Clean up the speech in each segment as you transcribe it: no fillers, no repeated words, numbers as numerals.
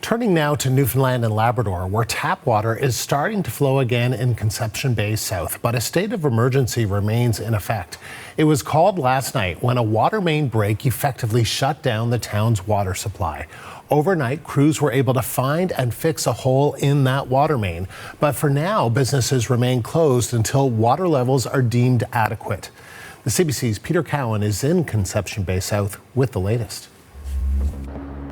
Turning now to Newfoundland and Labrador, where tap water is starting to flow again in Conception Bay South, but a state of emergency remains in effect. It was called last night when a water main break effectively shut down the town's water supply. Overnight, crews were able to find and fix a hole in that water main, but for now, businesses remain closed until water levels are deemed adequate. The CBC's Peter Cowan is in Conception Bay South with the latest.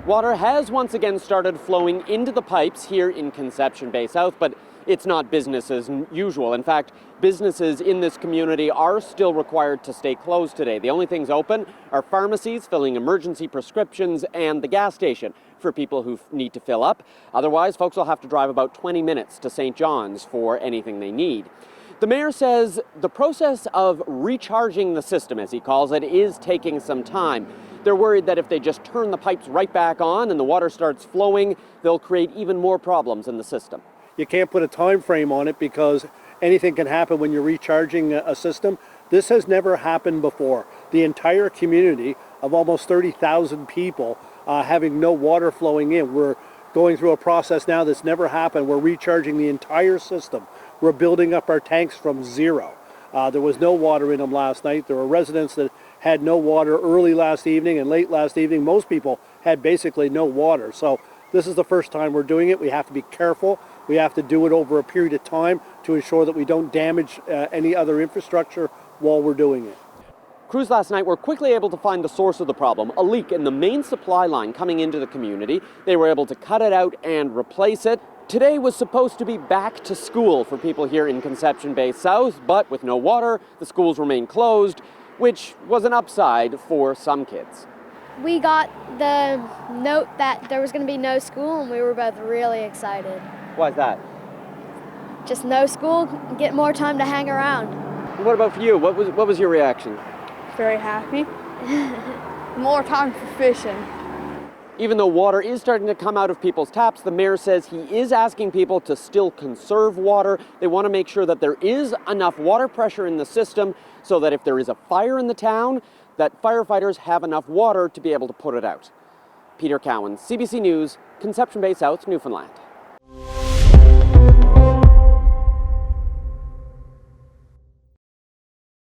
Water has once again started flowing into the pipes here in Conception Bay South, but it's not business as usual. In fact, businesses in this community are still required to stay closed today. The only things open are pharmacies filling emergency prescriptions and the gas station for people who need to fill up. Otherwise, folks will have to drive about 20 minutes to St. John's for anything they need. The mayor says the process of recharging the system, as he calls it, is taking some time. They're worried that if they just turn the pipes right back on and the water starts flowing, they'll create even more problems in the system. You can't put a time frame on it because anything can happen when you're recharging a system. This has never happened before. The entire community of almost 30,000 people having no water flowing in. We're going through a process now that's never happened. We're recharging the entire system. We're building up our tanks from zero. There was no water in them last night. There were residents that had no water early last evening and late last evening. Most people had basically no water. So this is the first time we're doing it. We have to be careful. We have to do it over a period of time to ensure that we don't damage any other infrastructure while we're doing it. Crews last night were quickly able to find the source of the problem, a leak in the main supply line coming into the community. They were able to cut it out and replace it. Today was supposed to be back to school for people here in Conception Bay South, but with no water, the schools remain closed, which was an upside for some kids. We got the note that there was going to be no school, and we were both really excited. Why's that? Just no school, get more time to hang around. What about for you? What was your reaction? Very happy. More time for fishing. Even though water is starting to come out of people's taps, the mayor says he is asking people to still conserve water. They want to make sure that there is enough water pressure in the system so that if there is a fire in the town, that firefighters have enough water to be able to put it out. Peter Cowan, CBC News, Conception Bay South, Newfoundland.